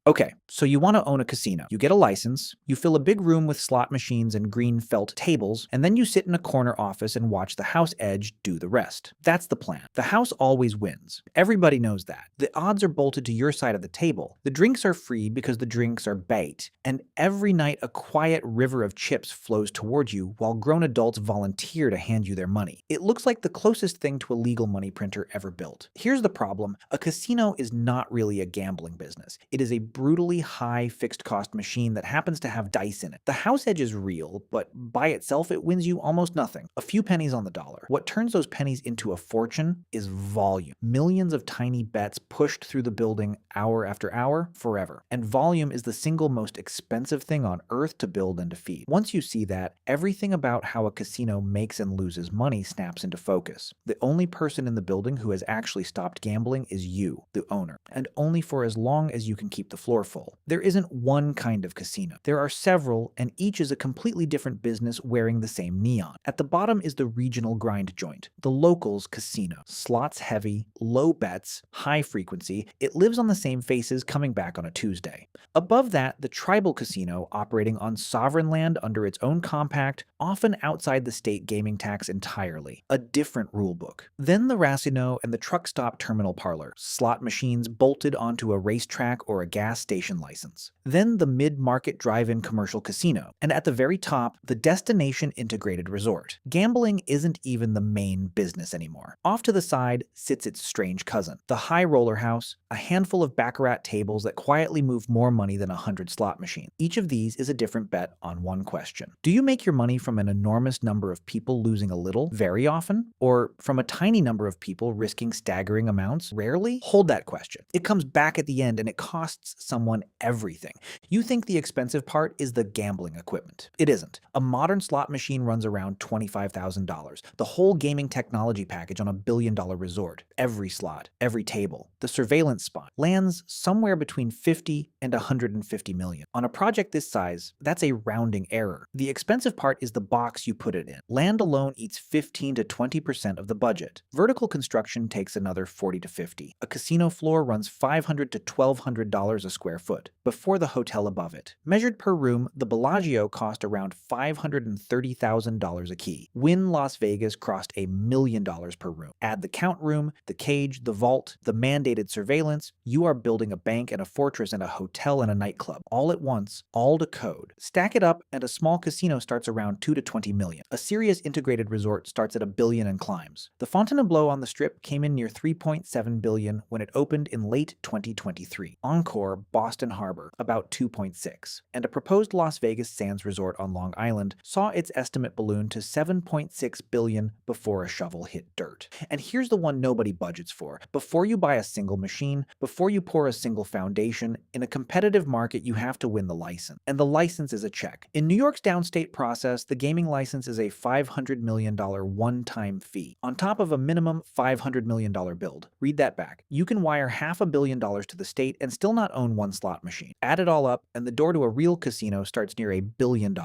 Okay, so you want to own a casino. You get a license, you fill a big room with slot machines and green felt tables, and then you sit in a corner office and watch the house edge do the rest. That's the plan. The house always wins. Everybody knows that. The odds are bolted to your side of the table. The drinks are free because the drinks are bait. And every night a quiet river of chips flows toward you while grown adults volunteer to hand you their money. It looks like the closest thing to a legal money printer ever built. Here's the problem. A casino is not really a gambling business. It is a brutally high fixed cost machine that happens to have dice in it. The house edge is real, but by itself it wins you almost nothing. A few pennies on the dollar. What turns those pennies into a fortune is volume. Millions of tiny bets pushed through the building hour after hour, forever. And volume is the single most expensive thing on earth to build and to feed. Once you see that, everything about how a casino makes and loses money snaps into focus. The only person in the building who has actually stopped gambling is you, the owner, and only for as long as you can keep the floor full. There isn't one kind of casino. There are several, and each is a completely different business wearing the same neon. At the bottom is the regional grind joint, the locals casino. Slots heavy, low bets, high frequency. It lives on the same faces coming back on a Tuesday. Above that, the tribal casino operating on sovereign land under its own compact, often outside the state gaming tax entirely. A different rulebook. Then the Racino and the truck stop terminal parlor, slot machines bolted onto a racetrack or a gas station license. Then the mid-market drive-in commercial casino, and at the very top, the destination integrated resort. Gambling isn't even the main business anymore. Off to the side sits its strange cousin, the high roller house, a handful of baccarat tables that quietly move more money than 100 slot machines. Each of these is a different bet on one question. Do you make your money from an enormous number of people losing a little, very often? Or from a tiny number of people risking staggering amounts, rarely? Hold that question. It comes back at the end and it costs someone everything. You think the expensive part is the gambling equipment. It isn't. A modern slot machine runs around $25,000. The whole gaming technology package on a billion-dollar resort. Every slot, every table, the surveillance spot lands somewhere between 50 and 150 million. On a project this size, that's a rounding error. The expensive part is the box you put it in. Land alone eats 15 to 20% of the budget. Vertical construction takes another 40 to 50. A casino floor runs $500 to $1,200 a square foot, before the hotel above it. Measured per room, the Bellagio cost around $530,000 a key. Wynn Las Vegas crossed $1 million per room. Add the count room, the cage, the vault, the mandated surveillance, you are building a bank and a fortress and a hotel and a nightclub, all at once, all to code. Stack it up, and a small casino starts around 2 to 20 million. A serious integrated resort starts at $1 billion and climbs. The Fontainebleau on the Strip came in near $3.7 billion when it opened in late 2023. Encore, Boston Harbor, about 2.6. And a proposed Las Vegas Sands resort on Long Island saw its estimate balloon to $7.6 billion before a shovel hit dirt. And here's the one nobody budgets for. Before you buy a single machine, before you pour a single foundation, in a competitive market you have to win the license. And the license is a check. In New York's downstate process, the gaming license is a $500 million one-time fee, on top of a minimum $500 million build. Read that back. You can wire $500 million to the state and still not own one slot machine. Add it all up, and the door to a real casino starts near $1 billion,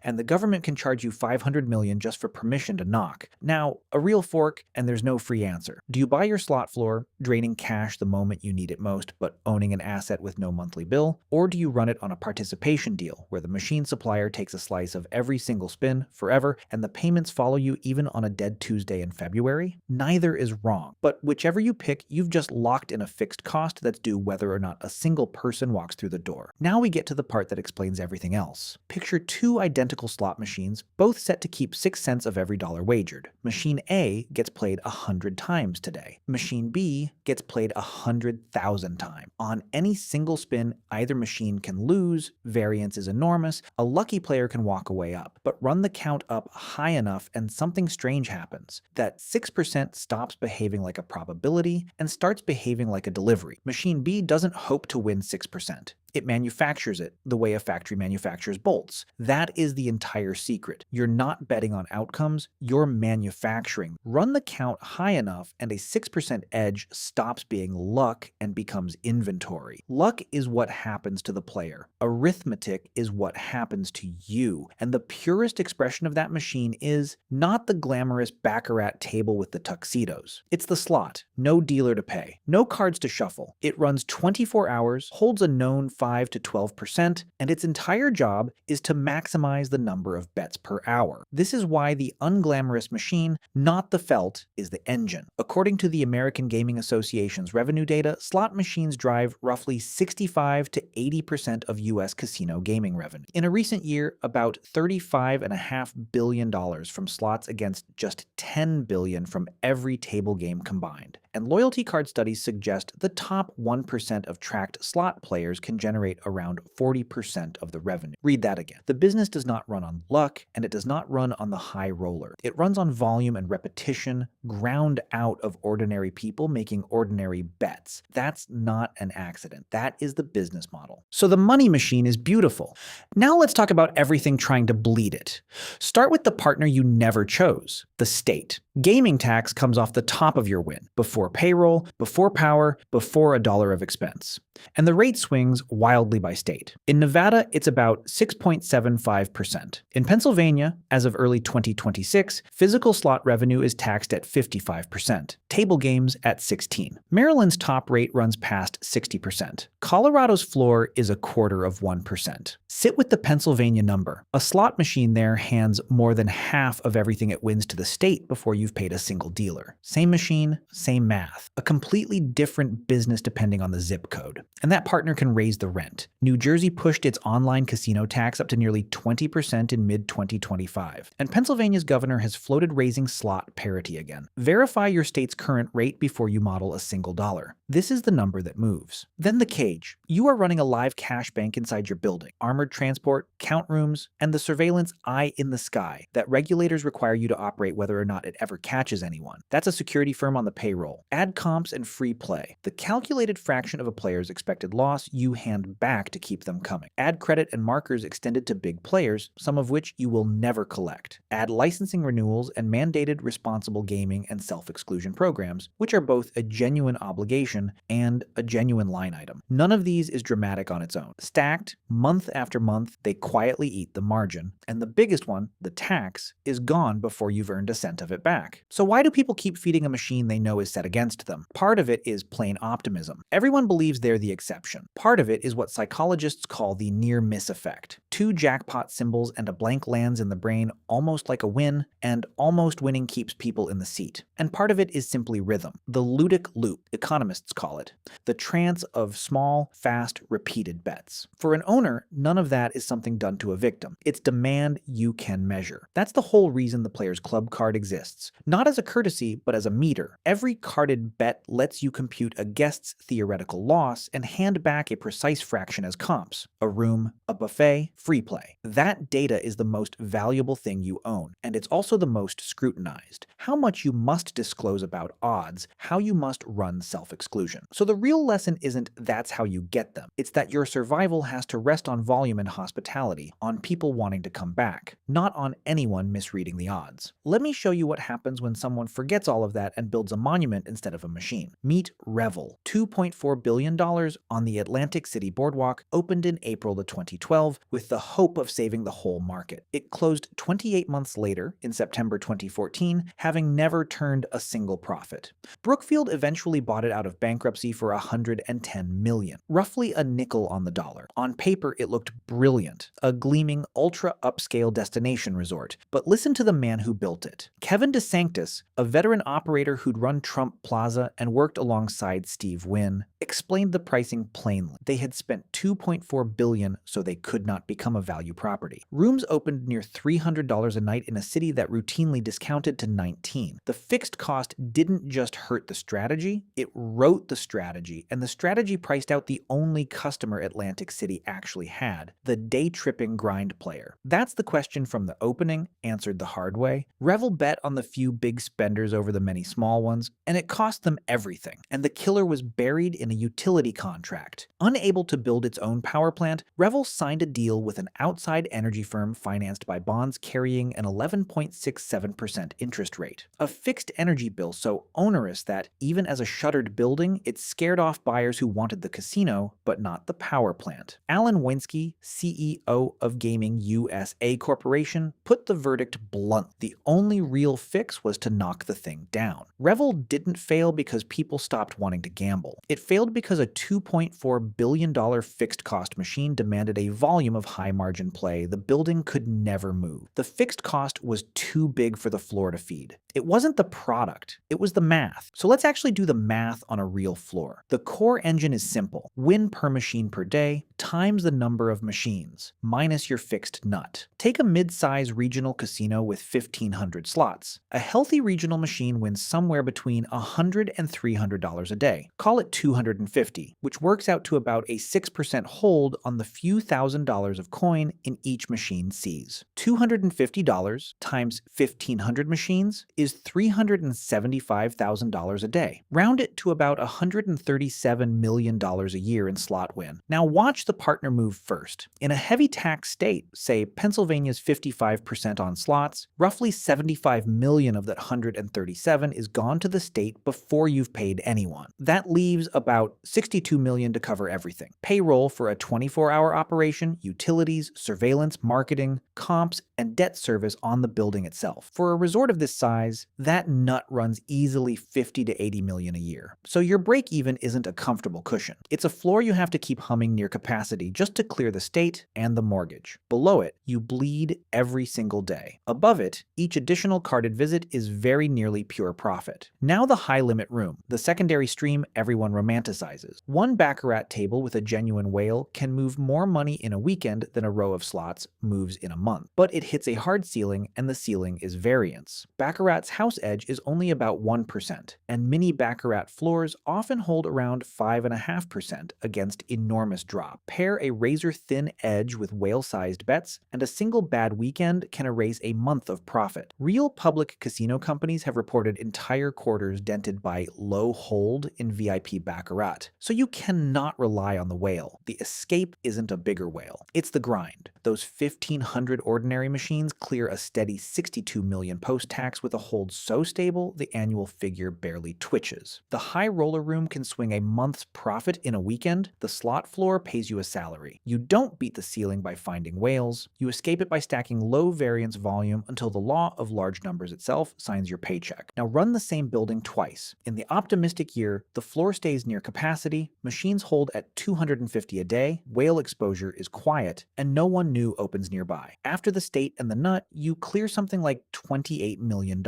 and the government can charge you $500 million just for permission to knock. Now, a real fork, and there's no free answer. Do you buy your slot floor, draining cash the moment you need it most, but owning an asset with no monthly bill? Or do you run it on a participation deal, where the machine supplier takes a slice of every single spin, forever, and the payments follow you even on a dead Tuesday in February? Neither is wrong, but whichever you pick, you've just locked in a fixed cost that's due whether or not a single person walks through the door. Now we get to the part that explains everything else. Picture two identical slot machines, both set to keep 6 cents of every dollar wagered. Machine A gets played 100 times today. Machine B gets played 100,000 times. On any single spin, either machine can lose, variance is enormous, a lucky player can walk away up. But run the count up high enough and something strange happens. That 6% stops behaving like a probability and starts behaving like a delivery. Machine B doesn't hope to win 6%. It manufactures it the way a factory manufactures bolts. That is the entire secret. You're not betting on outcomes, you're manufacturing. Run the count high enough and a 6% edge stops being luck and becomes inventory. Luck is what happens to the player. Arithmetic is what happens to you. And the purest expression of that machine is not the glamorous baccarat table with the tuxedos. It's the slot. No dealer to pay. No cards to shuffle. It runs 24 hours, holds a known 5 to 12%, and its entire job is to maximize the number of bets per hour. This is why the unglamorous machine, not the felt, is the engine. According to the American Gaming Association's revenue data, slot machines drive roughly 65 to 80% of U.S. casino gaming revenue. In a recent year, about $35.5 billion from slots against just $10 billion from every table game combined. And loyalty card studies suggest the top 1% of tracked slot players can generate around 40% of the revenue. Read that again. The business does not run on luck, and it does not run on the high roller. It runs on volume and repetition, ground out of ordinary people making ordinary bets. That's not an accident. That is the business model. So the money machine is beautiful. Now let's talk about everything trying to bleed it. Start with the partner you never chose, the state. Gaming tax comes off the top of your win, before payroll, before power, before a dollar of expense. And the rate swings wildly by state. In Nevada, it's about 6.75%. In Pennsylvania, as of early 2026, physical slot revenue is taxed at 55%, table games at 16%. Maryland's top rate runs past 60%. Colorado's floor is 0.25%. Sit with the Pennsylvania number. A slot machine there hands more than half of everything it wins to the state before you've paid a single dealer. Same machine, same math. A completely different business depending on the zip code. And that partner can raise the rent. New Jersey pushed its online casino tax up to nearly 20% in mid-2025. And Pennsylvania's governor has floated raising slot parity again. Verify your state's current rate before you model a single dollar. This is the number that moves. Then the cage. You are running a live cash bank inside your building. Armored transport, count rooms, and the surveillance eye in the sky that regulators require you to operate whether or not it ever catches anyone. That's a security firm on the payroll. Add comps and free play. The calculated fraction of a player's expected loss you hand back to keep them coming. Add credit and markers extended to big players, some of which you will never collect. Add licensing renewals and mandated responsible gaming and self-exclusion programs, which are both a genuine obligation and a genuine line item. None of these is dramatic on its own. Stacked, month after month, they quietly eat the margin. And the biggest one, the tax, is gone before you've earned a cent of it back. So why do people keep feeding a machine they know is set against them? Part of it is plain optimism. Everyone believes they're the exception. Part of it is what psychologists call the near-miss effect. 2 jackpot symbols and a blank lands in the brain almost like a win, and almost winning keeps people in the seat. And part of it is simply rhythm. The ludic loop, economists call it. The trance of small, fast, repeated bets. For an owner, none of that is something done to a victim. It's demand you can measure. That's the whole reason the Player's Club card exists. Not as a courtesy, but as a meter. Every carded bet lets you compute a guest's theoretical loss and hand back a precise fraction as comps. A room, a buffet, free play. That data is the most valuable thing you own, and it's also the most scrutinized. How much you must disclose about odds, how you must run self-exclusion. So the real lesson isn't that's how you get them. It's that your survival has to rest on volume and hospitality, on people wanting to come back, not on anyone misreading the odds. Let me show you what happens when someone forgets all of that and builds a monument instead of a machine. Meet Revel, $2.4 billion on the Atlantic City Boardwalk, opened in April of 2012 with the hope of saving the whole market. It closed 28 months later, in September 2014, having never turned a single profit. Brookfield eventually bought it out of bankruptcy for $110 million, roughly a nickel on the dollar. On paper, it looked brilliant, a gleaming, ultra-upscale destination resort. But listen to the man who built it. Kevin DeSanctis, a veteran operator who'd run Trump Plaza and worked alongside Steve Wynn, explained the pricing plainly. They had spent $2.4 billion so they could not become a value property. Rooms opened near $300 a night in a city that routinely discounted to $19. The fixed cost didn't just hurt the strategy, it wrote the strategy, and the strategy priced out the only customer Atlantic City actually had, the day-tripping grind player. That's the question from the opening, answered the hard way. Revel bet on the few big spenders over the many small ones, and it cost them everything, and the killer was buried in a utility contract. Unable to build its own power plant, Revel signed a deal with an outside energy firm financed by bonds carrying an 11.67% interest rate. A fixed energy bill so onerous that, even as a shuttered building, it scared off buyers who wanted the casino, but not the power plant. Alan Winsky, CEO of Gaming USA Corporation, put the verdict blunt. The only real fix was to knock the thing down. Revel didn't fail because people stopped wanting to gamble. It failed failed because a $2.4 billion fixed cost machine demanded a volume of high margin play the building could never move. The fixed cost was too big for the floor to feed. It wasn't the product, it was the math. So let's actually do the math on a real floor. The core engine is simple. Win per machine per day times the number of machines, minus your fixed nut. Take a mid-size regional casino with 1,500 slots. A healthy regional machine wins somewhere between $100 and $300 a day. Call it $250, which works out to about a 6% hold on the few $1,000s of coin in each machine sees. $250 times 1,500 machines is $375,000 a day. Round it to about $137 million a year in slot win. Now watch the partner move first. In a heavy tax state, say Pennsylvania's 55% on slots, roughly 75 million of that 137 is gone to the state before you've paid anyone. That leaves about 62 million to cover everything. Payroll for a 24-hour operation, utilities, surveillance, marketing, comps, and debt service on the building itself. For a resort of this size, that nut runs easily 50 to 80 million a year. So your break even isn't a comfortable cushion. It's a floor you have to keep humming near capacity just to clear the state and the mortgage. Below it, you bleed every single day. Above it, each additional carded visit is very nearly pure profit. Now the high-limit room, the secondary stream everyone romanticizes. One baccarat table with a genuine whale can move more money in a weekend than a row of slots moves in a month. But it hits a hard ceiling, and the ceiling is variance. Baccarat's house edge is only about 1%, and mini baccarat floors often hold around 5.5% against enormous drop. Pair a razor-thin edge with whale-sized bets, and a single bad weekend can erase a month of profit. Real public casino companies have reported entire quarters dented by low hold in VIP baccarat, so you cannot rely on the whale. The escape isn't a bigger whale, it's the grind. Those 1,500 ordinary machines clear a steady 62 million post-tax with a hold so stable the annual figure barely twitches. The high roller room can swing a month's profit in a weekend. The slot floor pays you a salary. You don't beat the ceiling by finding whales. You escape it by stacking low variance volume until the law of large numbers itself signs your paycheck. Now run the same building twice. In the optimistic year, the floor stays near capacity, machines hold at 250 a day, whale exposure is quiet, and no one new opens nearby. After the state and the nut, you clear something like $28 million.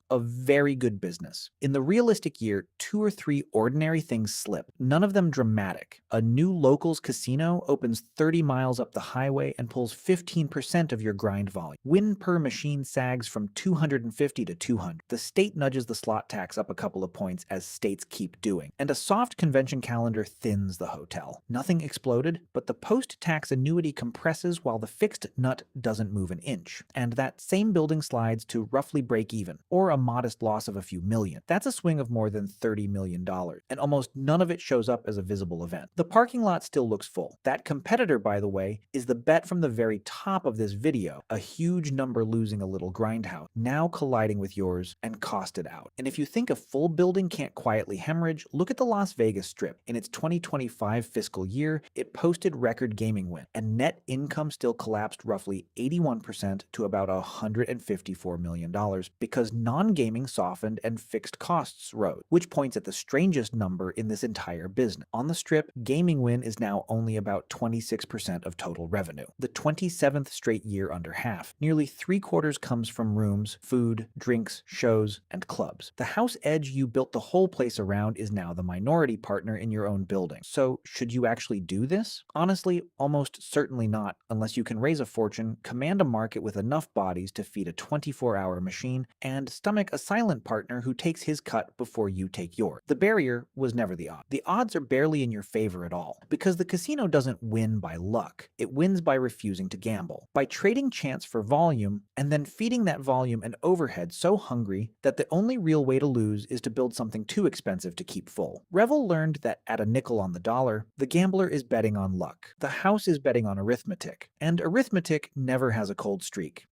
A very good business. In the realistic year, 2 or 3 ordinary things slip, none of them dramatic. A new locals casino opens 30 miles up the highway and pulls 15% of your grind volume. Win per machine sags from 250 to 200. The state nudges the slot tax up a couple of points as states keep doing. And a soft convention calendar thins the hotel. Nothing exploded, but the post-tax annuity compresses while the fixed nut doesn't move an inch. And that same building slides to roughly break even, or a modest loss of a few million. That's a swing of more than $30 million, and almost none of it shows up as a visible event. The parking lot still looks full. That competitor, by the way, is the bet from the very top of this video, a huge number losing a little grindhouse, now colliding with yours and costed out. And if you think a full building can't quietly hemorrhage, look at the Las Vegas Strip. In its 2025 fiscal year, it posted record gaming win, and net income still collapsed roughly 81% to about $154 million because non-gaming softened and fixed costs rose, which points at the strangest number in this entire business. On the Strip, gaming win is now only about 26% of total revenue, the 27th straight year under half. Nearly 3/4 comes from rooms, food, drinks, shows, and clubs. The house edge you built the whole place around is now the minority partner in your own building. So should you actually do this? Honestly, almost certainly not, unless you can raise a fortune, command a market with enough bodies to feed a 24-hour machine, and stomach a silent partner who takes his cut before you take yours. The barrier was never the odds. The odds are barely in your favor at all, because the casino doesn't win by luck. It wins by refusing to gamble, by trading chance for volume, and then feeding that volume an overhead so hungry that the only real way to lose is to build something too expensive to keep full. Revel learned that at a nickel on the dollar, the gambler is betting on luck. The house is betting on arithmetic, and arithmetic never has a cold streak.